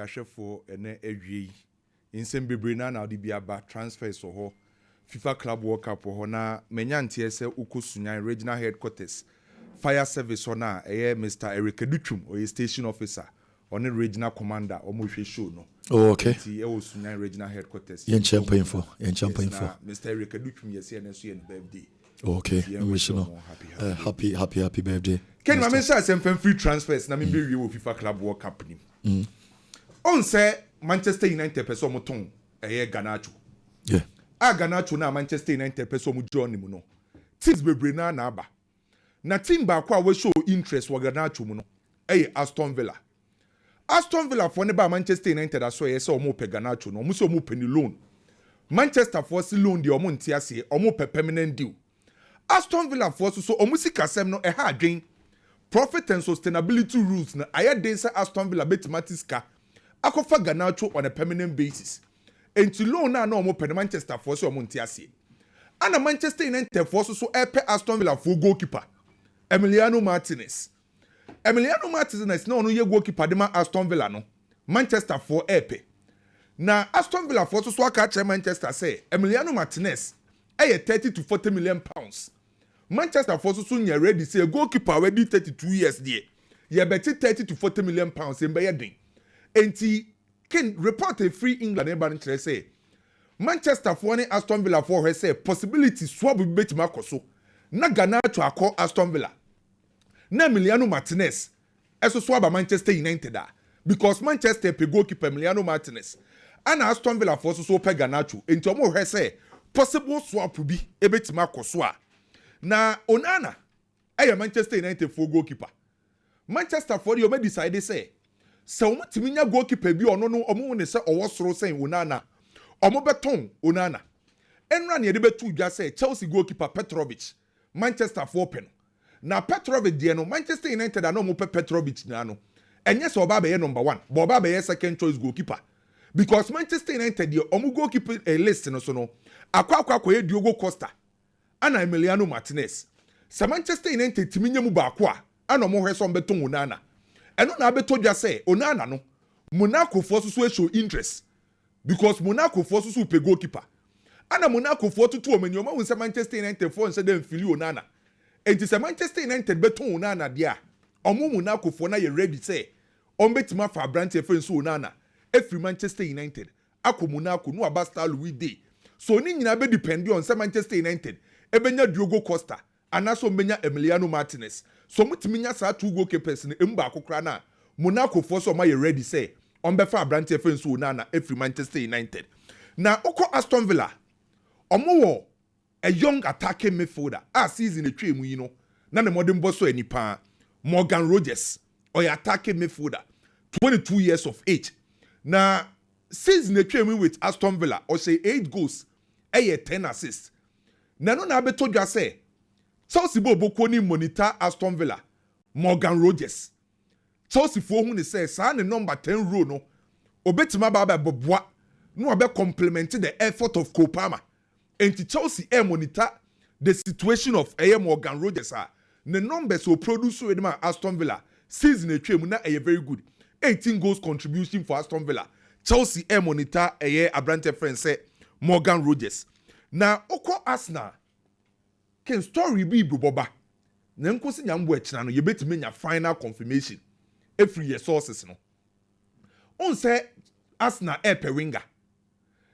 for ene ewie insem bebre na odi bia ba transfers so ho FIFA Club World Cup ho na menyantie se ukosunyan regional headquarters fire service ho na Mr. Eric Duchum or station officer on the regional commander omo show no. Oh, okay. Ti osunyan regional headquarters. Yen champion for. Mr. Eric Duchum yes NSU birthday. Okay. Wish you happy birthday. Ken ma mention some free transfers na me be we FIFA Club World Cup ni. On say Manchester United person mo ton Garnacho. Yeah. Garnacho na Manchester United person mo join mu no. Teams bebre na aba. Na team ba kwa we show interest wa Garnacho mu no. Aston Villa. Aston Villa for ne ba Manchester United aso say omo pe Garnacho no. Omo say omo pe ni loan. Manchester for si loan de omo ntia se omo pe permanent deal. Aston Villa for so omo si kasem no ha adwen. Profit and sustainability rules na aya den say Aston Villa betimatiska akofa Garnacho on a permanent basis. Enti loan na omo pe Manchester for so omo ntiase. Ana Manchester United for so epe Aston Villa for goalkeeper Emiliano Martinez. Emiliano Martinez na ono ye goalkeeper de ma Aston Villa no. Manchester for epe. Na Aston Villa for so aka che Manchester say Emiliano Martinez 30 to 40 million pounds. Manchester for so nya ready say goalkeeper we di 32 years there. Ye beti 30 to 40 million pounds in be den. Enti can report a free England e ba nkyere say Manchester for ne Aston Villa for her say possibility swap be betima koso. Na Garnacho akọ Aston Villa. Na Emiliano Martinez eso swap Manchester United because Manchester pe goalkeeper Emiliano Martinez. Ana Aston Villa for so pe Garnacho. Enti omo her say possible swap bi e betima koso a. Na Onana Manchester United for goalkeeper. Manchester for you may decide say so mutimi nya goalkeeper bi ono no omo ne say owo soro say Onana omo beton Onana enra ne de betu dwa say Chelsea goalkeeper Petrovic Manchester for pen na Petrovic de no Manchester United na omo Petrovic na no enye so oba be number 1 but oba be second choice goalkeeper because Manchester United de omo goalkeeper list no so no akwa Diogo Costa ana Emiliano Martinez. Sa Manchester United timi nyemu baako a ana mo hwe so mbeto Onana. Eno na abeto dwa say Onana no Monaco for so show interest because Monaco for so pe goalkeeper. Ana Monaco for to omanyoma won say Manchester United for nse dem fili Onana. Enti say Manchester United beto Onana dia. Omo Monaco for na ye ready say ombetima fa branch e so Onana. Every Manchester United akọ Monaco no abasta Louis Day. So ni nyina be depend on say Manchester United ebenya Diogo Costa anaso mbenya Emiliano Martinez so mutimi nya sa two goalkeepers ne mba akokra na Monaco for so ma ye ready say ombefa abrante efen so Onana every Manchester United na oko Aston Villa omo a young attacking midfielder a season etwa mu yi no na ne modern boss so anipa Morgan Rogers or attacking midfielder 22 years of age na season etwa mu with Aston Villa or say 8 goals 10 assists. Nano na abeto dwa say Chelsea boko ni monitor Aston Villa Morgan Rogers. Chelsea for hu ne say sa ne number 10 row no obetima ba boboa no obe complement the effort of Kopama. Enti Chelsea monitor the situation of Morgan Rogers the numbers will produce with ma Aston Villa season etwem na very good 18 goals contribution for Aston Villa. Chelsea monitor abrante friend say Morgan Rogers. Na oko Arsenal can story be boba na nkosi nyambo ekina no yebetime nya final confirmation every year sources no on say Arsenal pe winger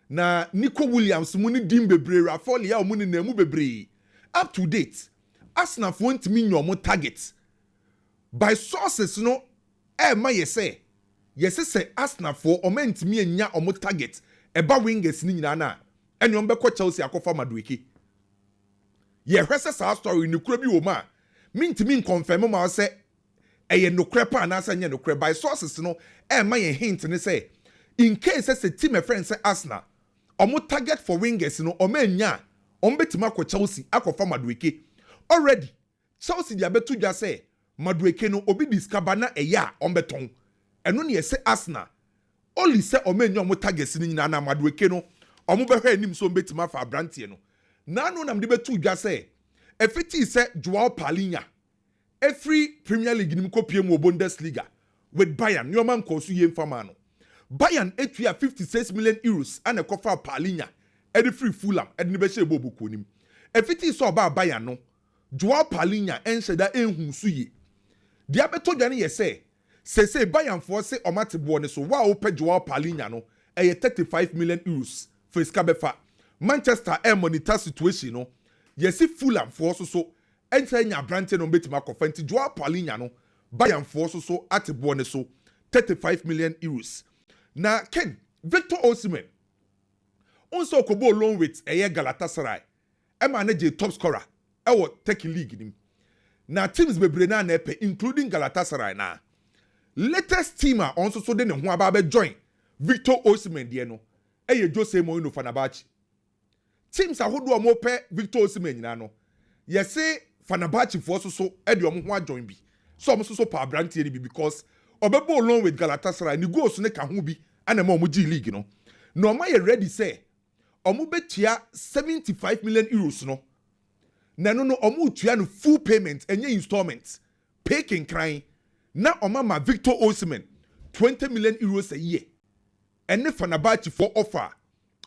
na Nico Williams muni dim bebre Rashford ya muni na mu bebre up to date Arsenal want me nyomo target by sources no ma say Arsenal for o mentimi nya omo target eba wingers ni nyina na eni ombekọ Chelsea akofa Madueke ye hwese sa story ni kura bi wo ma mintimi confirm ma say eye nokre pa na asa nye nokre by sources no ma ye hint ni say in case say team a friend say Arsenal omo target for wingers no omanya ombetima akọ Chelsea akofa Madueke already Chelsea dia betu dwa say Madueke no obi discover na eya ombeton eno ne ye say Arsenal only say omanya omo target ni nyina na Madueke no omo behwe anim so mbetima fa abrantie no nanu nam de betu dwa say efiti say Joao Paulinho every Premier League nim kopie mu Bundesliga with Bayern nyoma nkosu ye mfama no Bayern etua 56 million euros and a kofa Palinya edi free Fulham edi nibeshe bobu konim. Efiti so ba Bayern no Joao Palinya ensheda enhu suye. Dia beto dwane ye say Bayern for say omate bo ne so wa ope Joao Palinya no eye 35 million euros for iskabefa. Manchester monitor situation no yesi Fulham for so enter nya brante no betima kofanti Joao Palinya no Bayern for so ate bo ne so 35 million euros. Na Ken Victor Osimhen also kobo loan with Galatasaray manage top scorer Turkey league nim. Na teams bebre na epe including Galatasaray na latest teamer also so de ne ho aba join Victor Osimhen de no Jose Mourinho Fenerbahce. Teams ahodo mo pe Victor Osimhen nyina no yese Fenerbahce for so e de omo ho join bi so omo so pa brand bi because obebo along with Galatasaray ni goals ne ka ho bi ana ma omo G league no no ma ye ready say omo betua 75 million euros no na no omo tua no full payment enye installments pay ken crying na omo ma Victor Osimhen 20 million euros a year ene Fenerbahce for offer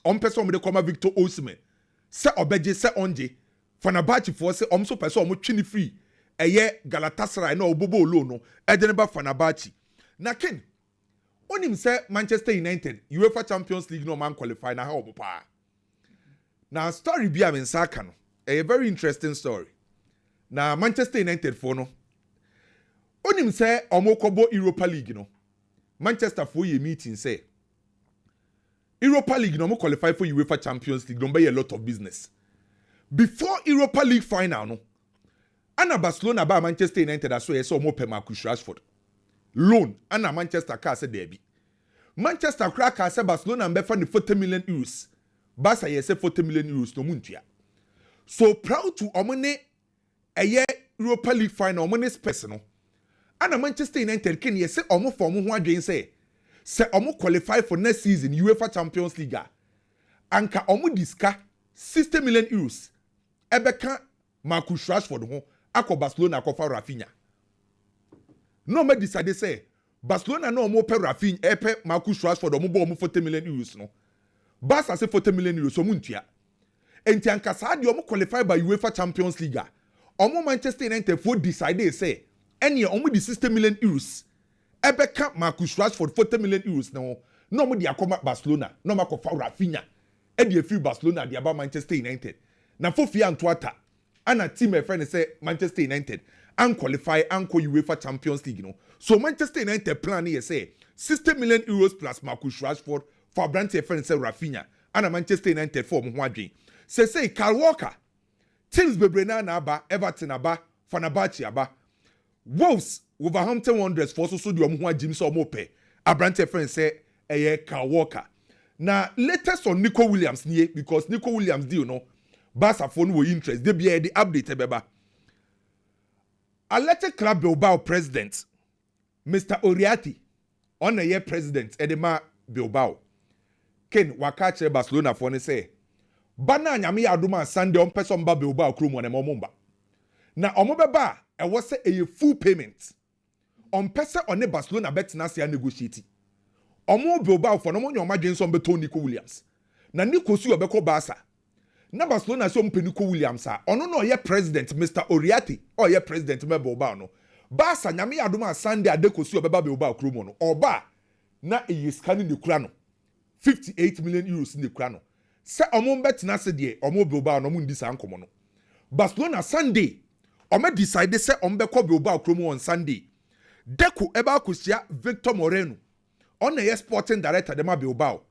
on person omo de koma Victor Osimhen se obeje se onje Fenerbahce for se omo so person omo twini free eye Galatasaray na obobo loan no edeneba Fenerbahce. Na Ken onim say Manchester United UEFA Champions League no man qualify na how pa. Na story bi am insaka no a very interesting story. Na Manchester United for no onim say omokobo Europa League no Manchester for ye meeting say Europa League no mo qualify for UEFA Champions League no be a lot of business. Before Europa League final no ana Barcelona ba Manchester United aso yes omo pe Marcus Rashford loan ana Manchester ka say there be Manchester crack say Barcelona mbefa ni 40 million euros Barca yes 40 million euros no muntua. So proud to omone eye Europa League final omone space no ana Manchester United ken yes omo for omo ho adwen say omo qualify for next season UEFA Champions League anka omo diska 60 million euros ebeka Marcus Rashford ho akọ Barcelona akọfa Rafinha. No me decide say Barcelona no omo pe Rafinha epe Marcus Rashford omo bo omo 40 million euros no. Barca say 40 million euros omo ntua. Enti anka sa de omo qualify by UEFA Champions League. Omo Manchester United for decide say ene omo di 60 million euros ebeka Marcus Rashford 40 million euros no. No omo di akoma Barcelona no makọfa Rafinha. E di free Barcelona di aba Manchester United. Na fofia antoata ana team e friend say Manchester United and qualify and go UEFA Champions League no. So Manchester United plan here say 60 million euros plus Marcus Rashford for brand e friend say Rafinha and Manchester United for mo adwen. Say Kyle Walker teams bebre na aba Everton aba Fenerbahce aba Wolves Wolverhampton Wanderers for so di omo ho agim so omo pe abrante friend say Kyle Walker. Na latest on Nico Williams nie because Nico Williams deal no Barca for no interest they be the update beba. Athletic Club Bilbao president Mr. Uriarte on a year president Edema Bilbao Ken wakache Barcelona for ne say bana nyame aduma Sunday on person ba Bilbao krom on emomba na omobeba e wo say a full payment on person on Barcelona bet na say negotiate omo Bilbao for no mo nyoma dwen so beto Nico Williams na Nico su obeko Barca na Barcelona so mpe Nico Williams ono no ye president Mr. Uriarte o ye president me Bilbao no Barca nyame adoma Sunday adekosi obeba Bilbao kromo no oba na scanning the kura no 58 million euros in the kura no se omo bet na se de omo Bilbao no mo ndi sa nkomo no Barcelona Sunday omo decide se omo be ko Bilbao kromo on Sunday Deco eba akosia Victor Moreno on the sporting director de ma Bilbao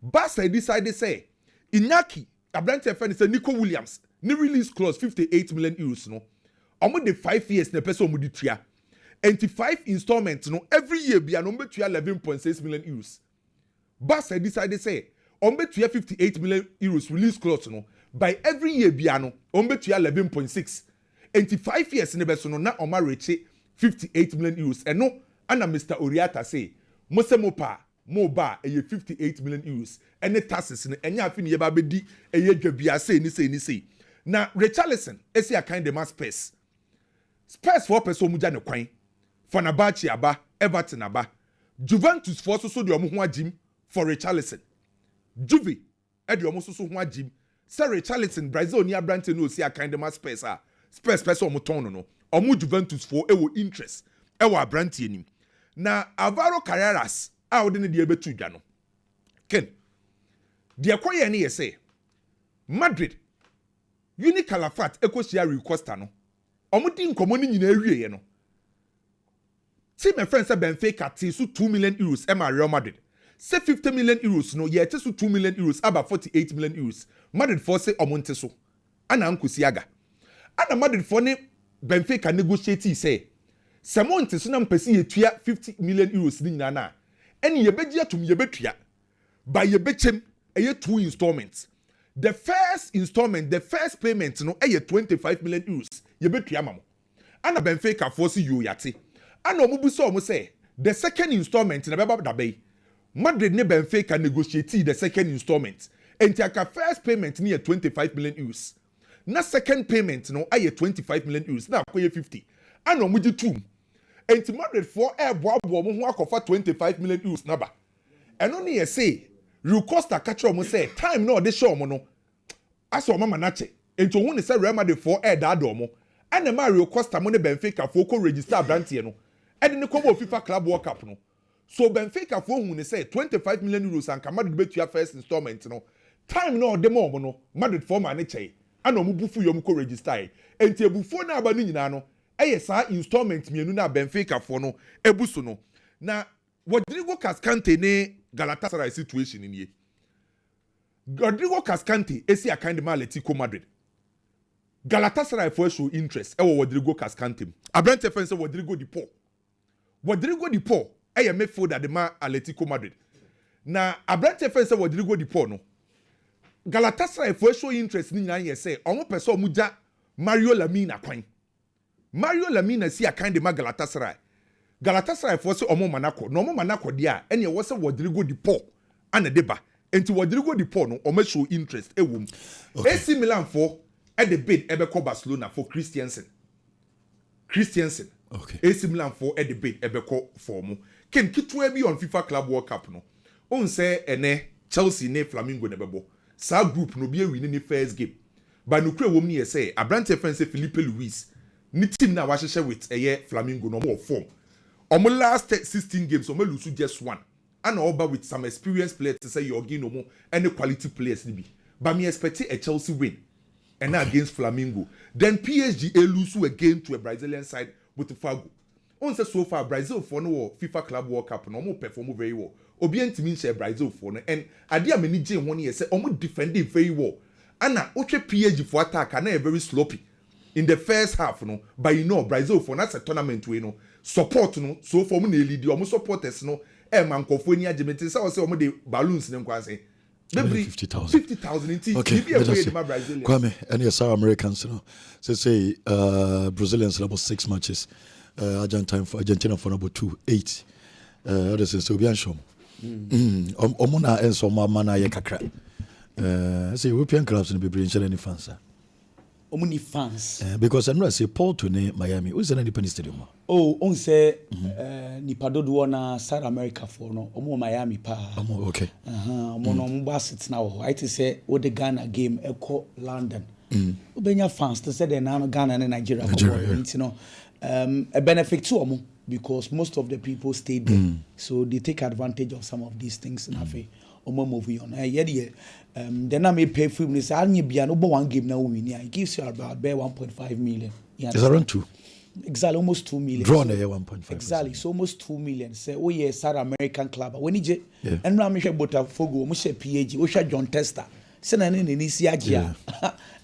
Barca decide say Iñaki Abrante friend say Nico Williams ni release clause 58 million euros no omo de 5 years na person omo di tua 25 installments no every year bia no betua 11.6 million euros Barca decide say omo betua 58 million euros release clause no by every year bia no omo betua 11.6 25 years na beso no na omo reche 58 million euros eno ana Mr. Uriarte say mosemopa mo ba 58 million euros ene taxes ne enya afi ne ye ba bedi dwabia say ni na Richarlison esi akan de Spurs for person muja ne kwan Fenerbahce aba Everton aba Juventus for so de omo ho agim for Richarlison. Juve e de omo so ho agim. Sir Richarlison Brazil ni abrante no si akande ma Spurs a. Spurs person omo ton no. Omo Juventus for e wo interest. E wo abrante anim. Na Alvaro Carares a wo de ne de ebetu dwa no. Ken. De akoye ne yese. Madrid Uni Calafat ekosia Rui Costa no. Omo di nkomo ni nyina awie no. See my friend say Benfica te so 2 million euros e ma Real Madrid. Say 50 million euros no ye te so 2 million euros about 48 million euros. Madrid for say omonte so. Ana ankosi aga. Ana Madrid for ne Benfica negotiate say Samonte so na mpesi ye tua 50 million euros ni nyina na. Eni ye begia tum ye betua. Ba ye bechem eye 2 installments. The first installment, the first payment no eye 25 million euros. Ye betua mamo. Ana Benfica for say yo yate. Ano omubu so omu say the second installment na beba dabe Madrid ne Benfica negotiate the second installment enti aka first payment ne 25 million euros na second payment no aye 25 million euros na akoye 50 ano omuji tum enti Madrid for boabo omu ho akofa 25 million euros na ba eno ne ye say Rui Costa catch omu say time no de show omu no aso mama na che enti ohun ne say Real Madrid for da omu ana Mario Costa mo ne Benfica for ko register brantie no and the Kobo FIFA Club World Cup no. So Benfica for who say 25 million euros and Madrid bet your first installment no. Time no demo no Madrid for man che. Ano mu bufu yom ko register. Enti ebufo na aba ni nyina no. Eye sa installment mienu na Benfica for no ebuso no. Na Rodrigo Cascante ne Galatasaray situation ni. Rodrigo Cascante esi akande ma Atletico Madrid. Galatasaray for show interest e wo Rodrigo Cascante. Abrante fence Rodrigo di Paul. Rodrigo Di Paul eye midfielder de ma Atletico Madrid. Na abrante fence Rodrigo Di Paul no. Galatasaray for show interest ni nyina ye say omo pese omo ja Mario Lamine akwan. Mario Lamine si akan de ma Galatasaray. Galatasaray for say omo manako. No omo manako dia ene wo say Rodrigo Di Paul ana deba. Enti Rodrigo Di Paul no omo show interest e wom. AC Milan for e de bid ebe ko Barcelona for Christensen. Okay. AC Milan for the bid ebeko formu. Ken kitwe bi on FIFA Club World Cup no. On say ene Chelsea ne Flamingo ne bebo. Sa group no bi win ni first game. But no kure wom ni say Abrante friend say Felipe Luis. Ni team na wa hye with Flamingo no more form. Omo last 16 games omo lose just one. And over with some experienced players to say Yorgi no more any quality players ni bi. But me expect a Chelsea win. And okay. Against Flamingo. Then PSG lose again to a Brazilian side with Fago. On say so far Brazil for no FIFA Club World Cup no more perform very well. Obi ntimi share Brazil for no and ade amani je won ye say omo defend very well. Ana oche PSG for attack na very sloppy in the first half no, but you know Brazil for na tournament we no support no so for mo na lead omo supporters no e man kofo ni agement say omo de balloons ne nkwa say 50,000 in okay, Brazilians. Kwame, and yes, our Americans, you know, say Brazilians about 6 matches, Argentina for about 8. Others in Serbian show. Omuna and some mana ye kakra. Say European clubs in the British any fans. Omuni fans. Because I know I say Paul to Miami. Who's an independent stadium? Oh, on say Nipado do na South America for no. Omo Miami pa. Okay. Omo no mo basit now. I to say o the Ghana game eko London. Obenya fans to say the na Ghana and Nigeria. You know, a benefit to omo because most of the people stay there, so they take advantage of some of these things. Na fe omo movie on. Then I may pay for him. Say, "I'll be an over one game now winning. It gives you about 1.5 million." Is around 2? Exactly, almost 2 million. Drawn so, 1.5. Exactly, so almost 2 million. Say, oh yeah, South American club. When you and now me share Botafogo, me share PAG, we share John Testa. Say na ne ni si agia.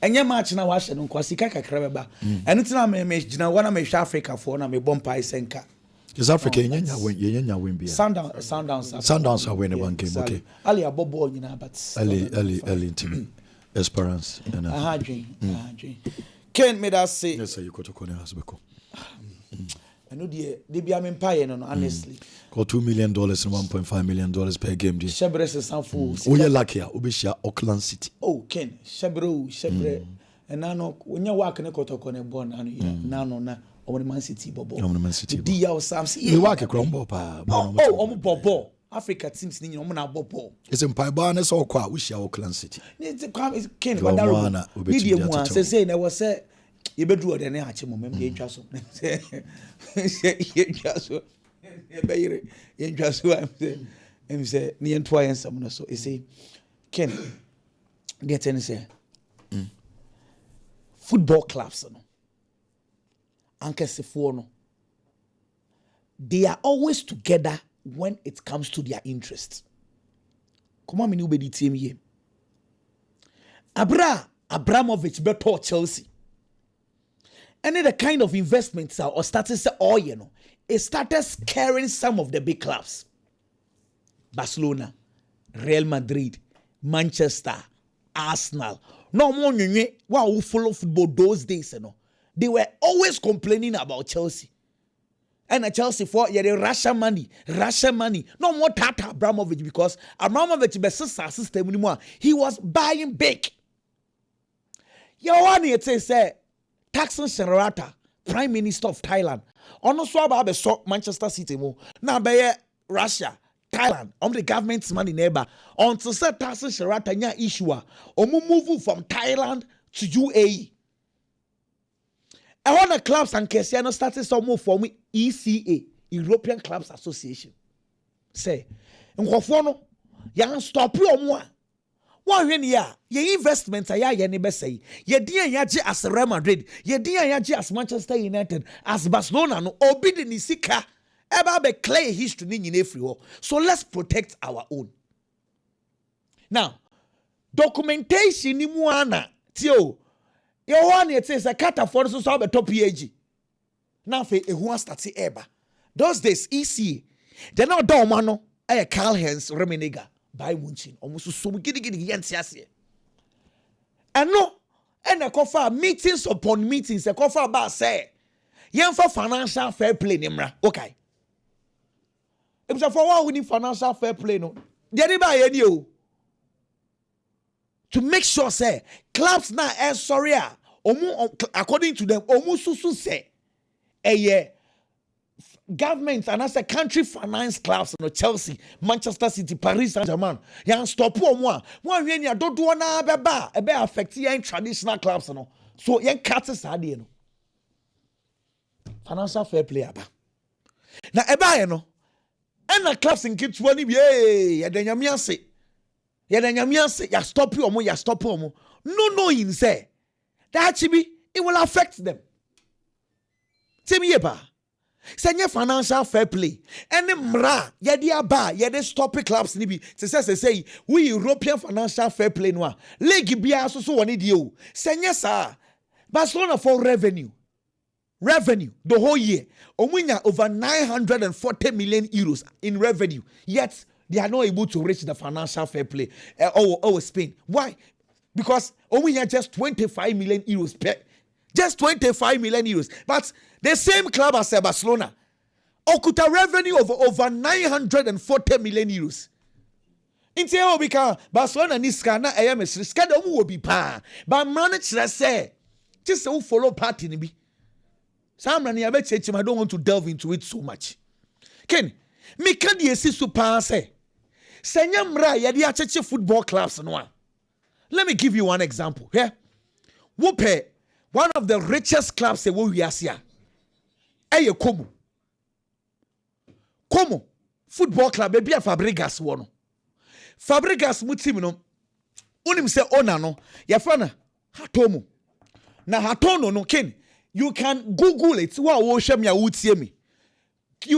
Enye match na wa hye no kwasika kakra beba. Eno tina me gina wana me hwe Africa for na me bompa isenka. Is Africa yenya win bia. Sundowns are winning one game, okay. Ali abobo nyina but Ali team Esperance and dream. Ken me that say yes sir, you got to corner hasbeko. I know they be am empire no honestly. Got $2 million and $1.5 million per game. Shebre se sanfo. Oye lucky obishia Auckland City. Oh Ken, Shebre. And now no when you work na kotoko ne born anu na on Man City bobo. On Man City. DL Samsi. You work a crumble pa. Oh, bobo. Africa teams ni omuna bobo. It's in Paibana so kwa wish ya Auckland City. It's Ken Badaro. Media one say na was say you bedru de na hache mo mem ye twa so. Say ye twa so. Ye be ye twa so am say ni entwa ensam no so. E say Ken get any say football clubs no. Ankesefo no. They are always together when it comes to their interests. Come on, me new bedi team here. Abramovich better Chelsea. Any the kind of investments or started say oh you know, it started scaring some of the big clubs. Barcelona, Real Madrid, Manchester, Arsenal. No more wow, follow football those days, you know. They were always complaining about Chelsea. And a Chelsea for Russian money. No more Tata Abramovich because Abramovich system anymore. He was buying big. Yawani it say Thaksin Shinawatra, Prime Minister of Thailand. Ono swaba be so Manchester City mo. Na be Russia, Thailand. The government's money neighbor. Until say Thaksin Shinawatra nya issue omu move from Thailand to UAE. I want the clubs and Kesiano started some move for me ECA, European Clubs Association. Say, Nkofono, yan stop you on one. One year, your investments are ya neighbor say, ye dear yaji as Real Madrid, ye dear yaji as Manchester United, as Barcelona, no obidi nisika, eba be clear history in everywhere. So let's protect our own. Now, documentation ni muana, tio. Your one it says a cat for so top PAG. Now for a one starts eba. Those days easy. They're not domano. A Carl Hens Remenega by Munchin. Almost so giddy yansiasie. And no, and a coffee meetings upon meetings. A coffee bar say, Yan for financial fair play, Nimra. Okay. If so for we need financial fair play, no. Did buy any you? To make sure say clubs now sorry according to them susu say government and as a country finance clubs no Chelsea, Manchester City, Paris Saint-Germain yan stop one when you don't do na beba e be affect yan traditional clubs no so yan cut sade no financial fair play aba na eba no and the clubs in kids one be ya de nyame ase ya stop you ya stop you no knowing say that chibi it will affect them. Tell me about say financial fair play and mra yedi aba yedi stop clubs ni bi say we European financial fair play no league bia so woni die o say sa Barcelona for revenue the whole year omunya over 940 million euros in revenue, yet they are not able to reach the financial fair play or Spain. Why? Because we have just 25 million euros per. Just 25 million euros. But the same club as Barcelona could a revenue of over 940 million euros. In the because Barcelona ni skana AMS skada will be pa. But manage to say just so follow party ni bi. Some I don't want to delve into it so much. Ken, me can you see super say? Senyamra yadi acheche football clubs no. Let me give you one example. Here, Whoopé, one of the richest clubs in we are here. Eye Como football club be a Fabregas one. Fabregas mutim no. Unim se Onana yafana Hatomo. Na Hatono no Ken. You can Google it. You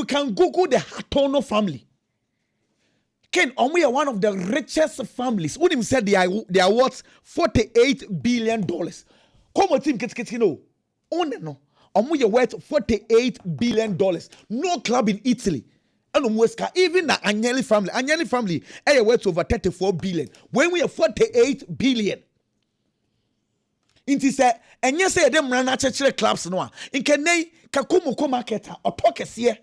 can Google the Hatono family. Ken, we are one of the richest families. Unim said they are worth $48 billion. Come on, team, no. No. We are worth $48 billion. No club in Italy. And even the Agnelli family, are worth over $34 billion. When we are $48 billion. Inti say enye say dem rana chechere clubs no a nkene kakumu marketer otokese.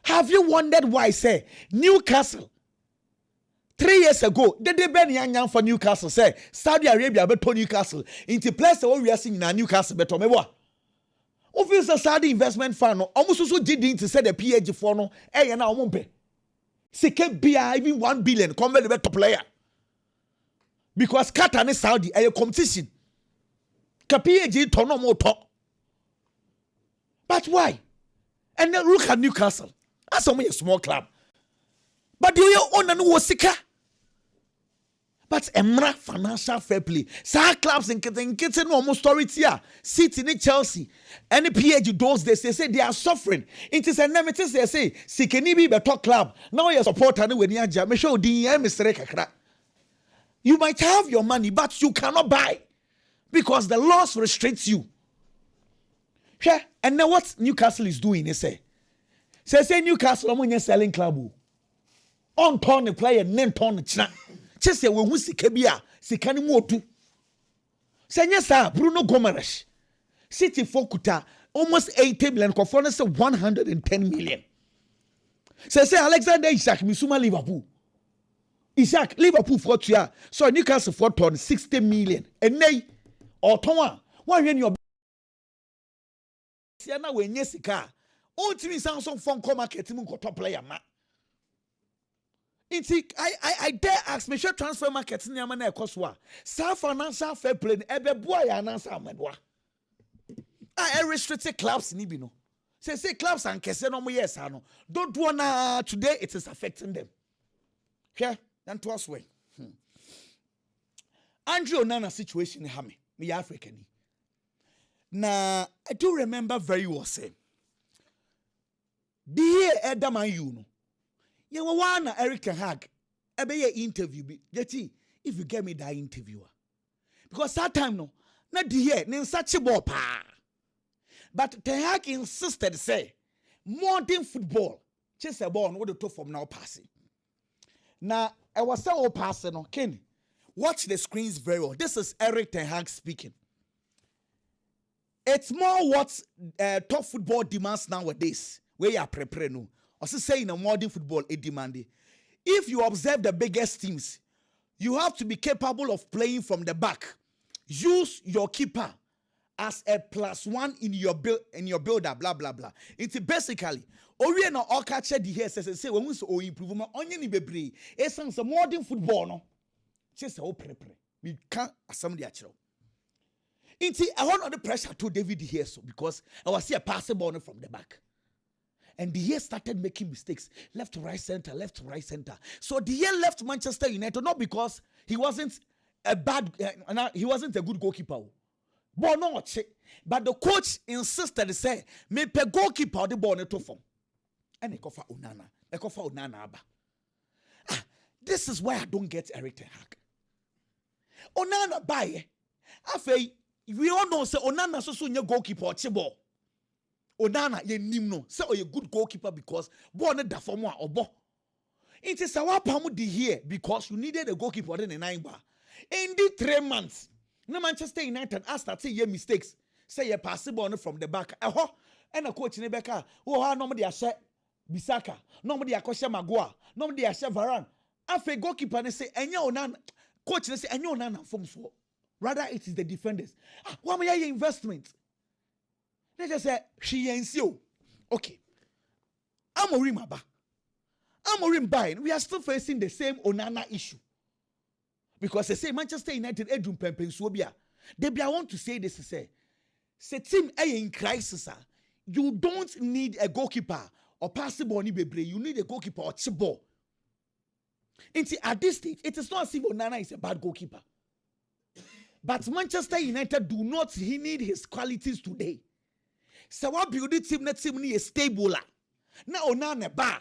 Have you wondered why say Newcastle 3 years ago they ben yan for Newcastle say Saudi Arabia beto Newcastle inti place we are seeing na Newcastle beto mebo Obviously, Saudi investment fund no. Almost so did to say the PAG for no. Eh, na omumpe. Seke bia even 1 billion. Come the top player. Because Qatar and Saudi a competition. PAG turn no more talk. But why? And then look at Newcastle. That's only a small club. But do you own and was sicker? But emra financial fair play. Sa clubs in kitten almost story here. City in Chelsea. Any PAG those they say they are suffering. It is enmity they say. Sikeni be top club. Now you support and when you jam. Show the you might have your money, but you cannot buy because the laws restricts you. Yeah, and now what Newcastle is doing, they say Newcastle are selling club. On turn the player, then turn the china. Chese we hu sika bia sika ni mu otu senya sa Bruno Gomes City fokuta almost 80 million ko for say 110 million say Alexander Isak Misuma Liverpool for tua so Newcastle for turn 60 million and nay or ton one when your sia na we nye sika o timi Samsung phone call market mu ko top player ma. I dare ask me sure transfer market in Yamana Koswa. Sa financial fair play ebe boy announce amedwa. I restricted clubs ni bino. Say clubs and kese no mo yes ano. Don't wanna today it is affecting them. Okay? Then to us way. Andrew Onana situation ha me African. Na I do remember very well say. The year Edaman you know. You want Eric Ten Hag, ebe interview be. Yeti, if you get me that interviewer, because that time no, not the year, nen such a ball pa. But Ten Hag insisted say, modern football, chase a ball and what the top from now passing. Now I was so passing on Ken. Watch the screens very well. This is Eric Ten Hag speaking. It's more what top football demands nowadays. Where you are preparing no. Also say in a modern football, it demanded. If you observe the biggest teams, you have to be capable of playing from the back. Use your keeper as a +1 in your builder, blah blah blah. It's basically we na all catch the here say when we so improve my onion bebre. It's some modern football no. Just so prepare. We can't assembly actually. It's I want the pressure to David here so because I was see a passing ball from the back. And the year started making mistakes. Left to right center, left to right center. So the year left Manchester United, not because he wasn't a good goalkeeper. But the coach insisted, say, me pe goalkeeper the ball to form. And they call for Onana. This is why I don't get Eric Ten Hag. Onana buy. We all know say Onana so soon your goalkeeper or ball. Onana ye nimno say o ye good goalkeeper because ball ne da form or obo. It is our pamu di here because you needed a goalkeeper in the 9 bar. In the 3 months, no Manchester United asked that say ye mistakes. Say ye pass the ball from the back. And a coach in the back. Oh, nobody has said Bisaka. Nobody has said Maguire. Nobody has said Varane. After goalkeeper and say enya Onana. Coach say enya Onana from so. Rather it is the defenders. Why may your investment? They just say she ain't you. Okay. Amorim buying. We are still facing the same Onana issue. Because they say Manchester United Edrum Pempensuobia. They want to say this say team A in crisis. You don't need a goalkeeper or passable on Ibebre. You need a goalkeeper or Chibo. At this stage, it is not as if Onana is a bad goalkeeper. But Manchester United do not need his qualities today. So what build team na team ni stable. Na Onana ba.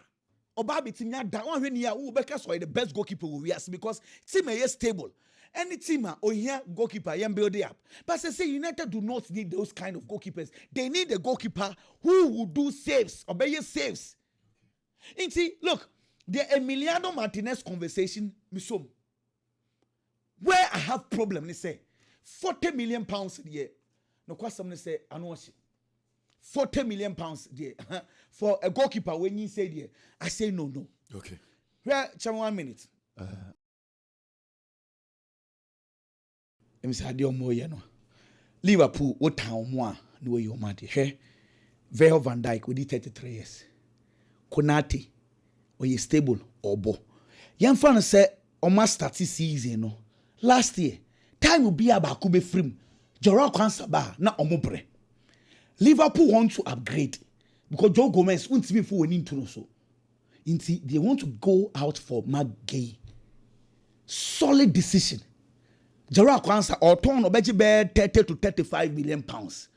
Oba bi team ya da one when ya who because the best goalkeeper we ask because team is stable. Any team or here goalkeeper yam build it up. But say United do not need those kind of goalkeepers. They need a goalkeeper who will do saves, obey saves. Look, the Emiliano Martinez conversation, misom. Where I have problem, they say 40 million pounds a year. No question, they say I know 40 million pounds a year for a goalkeeper. When you say there, I say no. Okay. Where 1 minute. Liverpool, what town more? no way you mad. Hey, Virgil van Dijk with 33 years. Konate, or you stable or bo. Young fan say on my start season no. Last year, time will be about Kube Frim. Gerard Kwansaba na omopre. Liverpool want to upgrade because Joe Gomez won't be for winning to so. They want to go out for McGay. Solid decision. Gerard Kwanza or turn obeji bear 30 to 35 million pounds.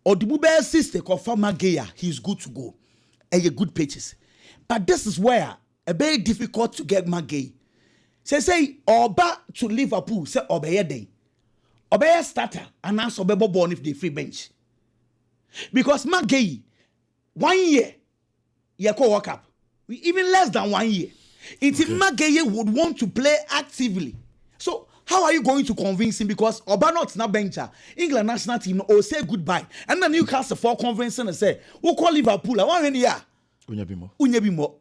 Or the Bube sister confirm McGay, he's good to go. And a good purchase. But this is where a very difficult to get McGay. Say Oba to Liverpool, say Obeye day. Obeye starter, and answer Obebo born if they free bench. Because McGay, 1 year, you call World Cup. Even less than 1 year. If McGay would want to play actively. So how are you going to convince him? Because Oba not bencher. England national team or say goodbye. And then Newcastle for convincing and say, we'll call Liverpool. I want year. Unyabimo.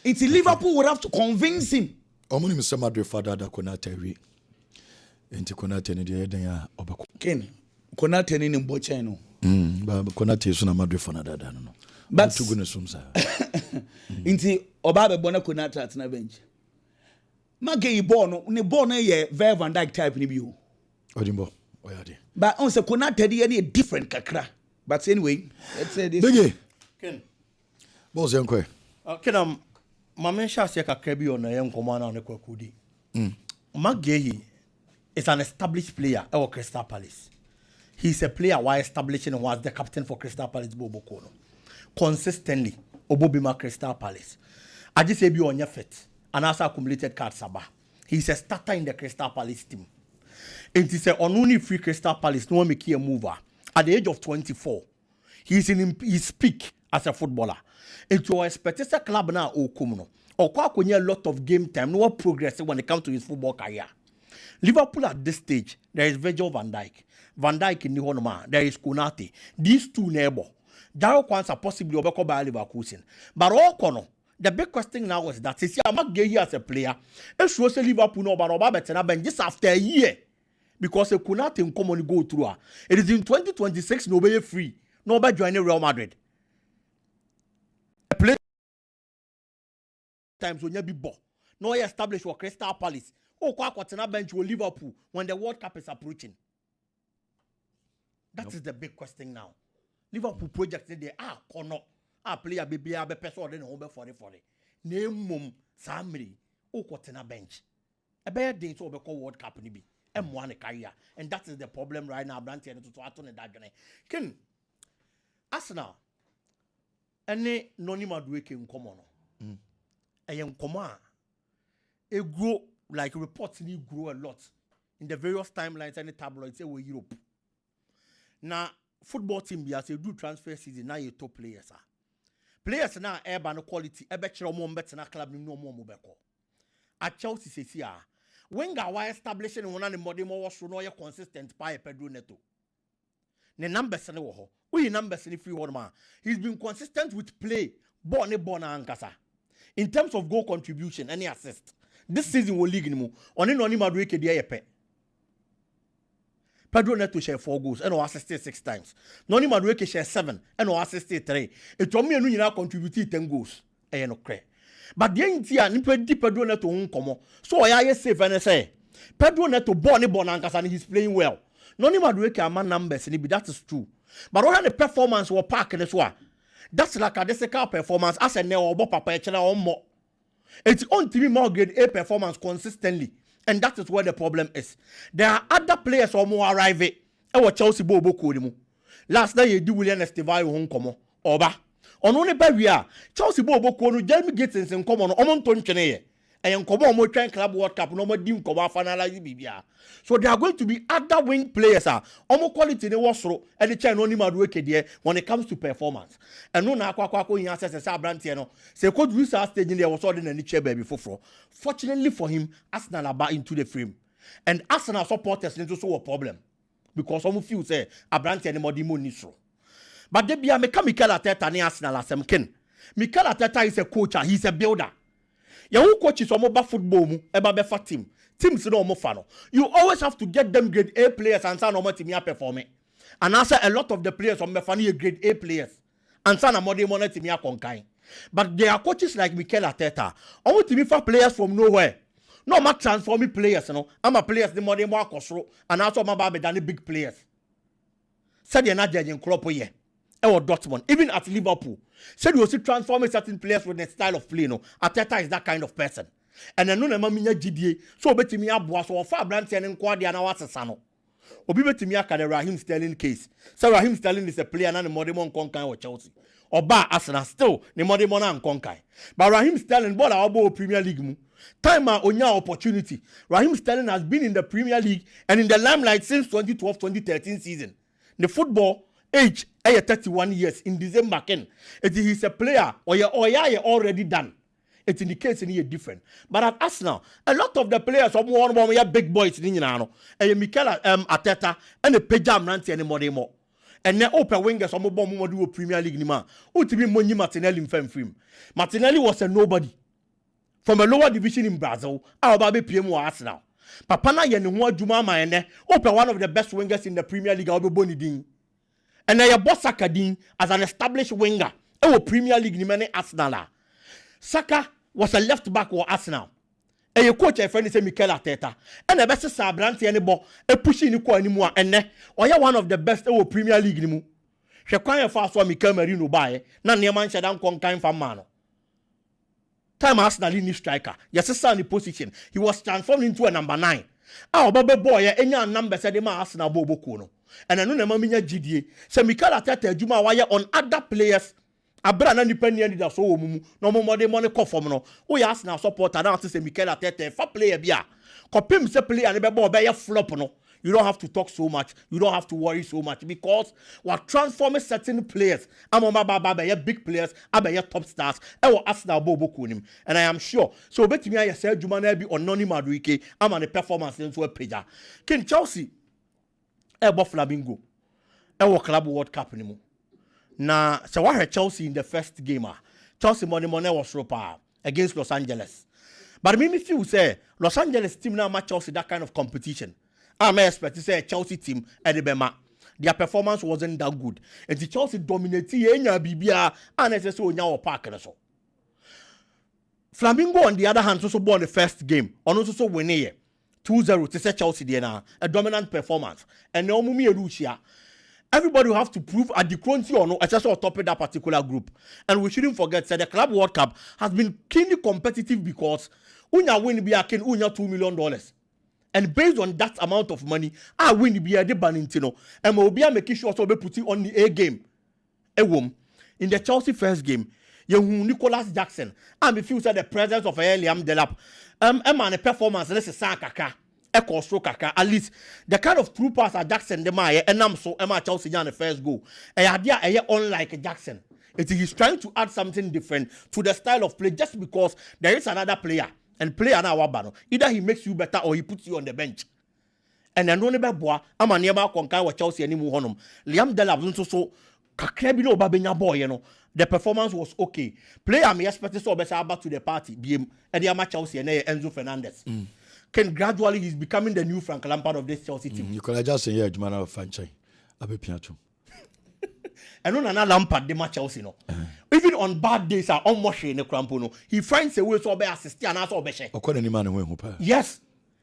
Until Liverpool would have to convince him. Omuni Mr. Madrid father da Konate wi. Enti Konate ni de ya obako. Ken Konate ni mbocha no. Ba Konate so na Madrid for na dada no. But to goodness sumsa. Inti Oba be bona Konate at na bench. Magay born ne born ye Virgil van Dijk type ni bi o. Odimbo oyade. But on se Konate dey any different kakra. But anyway, let's say this. Biggie. Ken. Boss yankwe. Ken Mama Shasia kakra bi on na nkoma na ne kwakudi. Magay is an established player at Crystal Palace. He's a player while establishing and was the captain for Crystal Palace Bobo Kono. Consistently, Obobima Crystal Palace. I just say be on your fit. And also accumulated card Sabah. He's a starter in the Crystal Palace team. It is a only free Crystal Palace, no one make a mover. At the age of 24, he's in his peak as a footballer. It was expected a club now or Kumno. Or when a lot of game time, no progress when it comes to his football career. Liverpool at this stage, there is Virgil van Dijk. Van Dijk in the Honoma, there is Konate. These two neighbors. Darryl Kwanzaa possibly overcome by Leverkusen. But all corner. The big question now is that since I'm not gay as a player, it shows Liverpool no but better than just after a year. Because a Konate in common go through. It is in 2026, nobody free. Nobody joining Real Madrid. Play times when you be born. No established for Crystal Palace. Oh, Kwakwatina bench will Liverpool when the World Cup is approaching. That is the big question now. Liverpool project they are corner. Player baby a be person dey no be for name mum samri o kwatena bench e be dey so be call World Cup ni bi e mo an career, and that is the problem right now. Branty and to ato ne dadwene ken Arsenal ene noni madueke nkomo no e nkomo a e grow like reports ni grow a lot in the various timelines and the tabloids say we Europe. Now football team bi as do transfer season now you top players are. Players now urban quality ebe chere mo mbet na club ni no mo beko. At Chelsea say Wenger why establishing one and modern more so no consistent by Pedro Neto. Ne numbers ne wo ho. We numbers ni free one man. He's been consistent with play. Born ankasa. In terms of goal contribution, any assist. This season will league ni mo. Oni no ni madueke dia yepe. Pedro Neto share 4 goals and assisted 6 times. Noni Madueke share 7 and assisted 3. It told me and you contributed 10 goals. No cray. But the India ni Pedro Neto uncommon. So I say and say Pedro Neto born and he's playing well. Noni Madueke are man numbers and that is true. But what the performance will park in this one? That's like a desika performance as a neo papa or more. It's on TV more grade A performance consistently. And that is where the problem is. There are other players who are arriving. Ewa Chelsea bobo kodi. Last night you do William Estevan home komo. Oba. Onone ba Chelsea bobo kodi. Jeremy Gittins in komo no omon ton cheneye. And komo mo train club World Cup no mo dim komo finalize bibia. So there are going to be other wing players omo quality ne wasro and the chain only madueke there when it comes to performance. And no na kwa in access sa brantie no. Say could use our stage in there was ordinary any chair baby for. Fortunately for him, Arsenal are back into the frame. And Arsenal supporters need to solve a problem. Because some of you say Abranti and Modimo Nisro. But they be a Mikel Arteta ni Arsenal as Ken. Mikel Arteta is a coach, he's a builder. Your coach is about football, about team. Teams no more fan. You always have to get them grade A players and some normal team performing. And answer a lot of the players on Mefani grade A players. And sana more money to me a conkai. But there are coaches like Mikel Arteta. I want to be for players from nowhere. No, I'm transforming players, you know. I'm a players the more control, and also my baby than the big players. Said you're not judging crop here. Or Dortmund, even at Liverpool. Said you also transforming certain players with their style of play, you know. Arteta is that kind of person. And I know the mammy GDA, so bet me up was or far branch and Quadia and Awasano. Obi bet me a Raheem Sterling case. So Raheem Sterling is a player and the Modemon Conkai or Chelsea. Or Bar Arsenal still, the Modemon and Conkai. But Raheem Sterling bought our Premier League. Time on your opportunity. Raheem Sterling has been in the Premier League and in the limelight since 2012-2013 season. The football age 31 years in December ken. It is a player or you already done. It indicates in here different. But at Arsenal, a lot of the players are more big boys in Yano. And Mikel Arteta and the Pejam Nancy anymore. And now open wingers some more do Premier League nima. Who to be Moni Martinelli in film. Martinelli was a nobody. From a lower division in Brazil, our baby PM Arsenal. Papana Yenua Juma Maene, open one of the best wingers in the Premier League, I'll be Bonidin. And I boss Sakadin as an established winger. Oh, Premier League Nimene Arsenal. Saka was a left back or Arsenal. And your coach, a friend, is Mikel Arteta. And the best Sabranti any ball, a pushing you anymore, and ne, or you're one of the best oh Premier League Nimu. She quite fast for Mikel Merino by, none near man shadam conkin from Mano. Time Arsenal in striker. Yes, son in position. He was transformed into a number 9. Our baby boy, any number said the Arsenal Bobo Kuno. And I know the Mamiya GDA. So Mikel Arteta Juma wire on other players. A brand independent that so no more money call for no. We Arsenal supporter now to say Mikel Arteta for player bia. Kopim se play and the ball by flop no. You don't have to talk so much. You don't have to worry so much because we're transforming certain players. I'm on my baba, big players, I'm top stars. I will ask now Bobo Kunim. And I am sure. So bet me I said Jumana be on Noni Maduike. I'm on the performance into a page. Can Chelsea Ebo Flamingo? Ewo Club World Cup anymore. Na so I heard Chelsea in the first game. Chelsea money was ropa against Los Angeles. But me feel say Los Angeles team now match Chelsea that kind of competition. I may expect to say a Chelsea team at the Bema. Their performance wasn't that good. And the Chelsea dominated Enya Bibia and SSO Nyawo Park. Flamingo on the other hand also won the first game. On also win 2-0 to say Chelsea DNA. A dominant performance. And no Mumi Lucia. Everybody will have to prove at the quantity or no, just on top of that particular group. And we shouldn't forget that the Club World Cup has been keenly competitive because Unya win be a kin Unya $2 million. And based on that amount of money, I win the BID Banintino. And we'll be making sure to be putting on the A game. In the Chelsea first game, Nicholas Jackson, and if you said the presence of Liam Delap, man, a performance, let's say Kaka, Echo Stroke Kaka, at least the kind of true pass at Jackson, the Maya, and I'm so Emma Chelsea on the first goal. And idea unlike Jackson. It is trying to add something different to the style of play just because there is another player. And play an hour battle. Either he makes you better or he puts you on the bench. And I know never boy, I'm a nearby conquer with Chelsea anymore. Liam Delap so Kakrebino Babina boy, you know. The performance was okay. Player me expected so better back to the party. BM and the amateur Chelsea and Enzo Fernandez. Can gradually he's becoming the new Frank Lampard of this Chelsea team. You could just say yeah, man of franchise. Abe Piacho. And Onana Lampard the match Chelsea no. Even on bad days are almost in the crampono. He finds a way to be assist and also be share. Yes.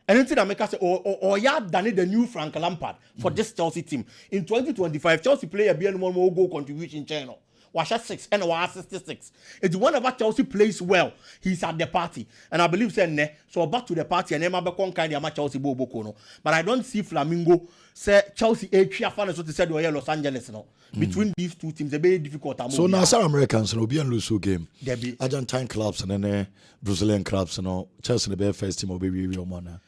And anything that make us say or yeah than the new Frank Lampard for this Chelsea team. In 2025, Chelsea play a BN one more goal contribution channel. Was 6 and was 66. It's whenever Chelsea plays well, he's at the party. And I believe saying so back to the party and Emma Becon kind of Chelsea Bobo. But I don't see Flamingo say Chelsea a fan so to say Los Angeles no. Between these two teams, a very difficult. So now some Americans will be on lose game. Argentine clubs and then Brazilian clubs and all. Chelsea the best first team will be real man.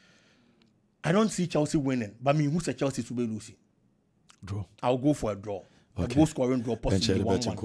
I don't see Chelsea winning, but I mean who's a Chelsea to be losing? Draw. I'll go for a draw. Okay. A goal scoring draw possibly 1-1.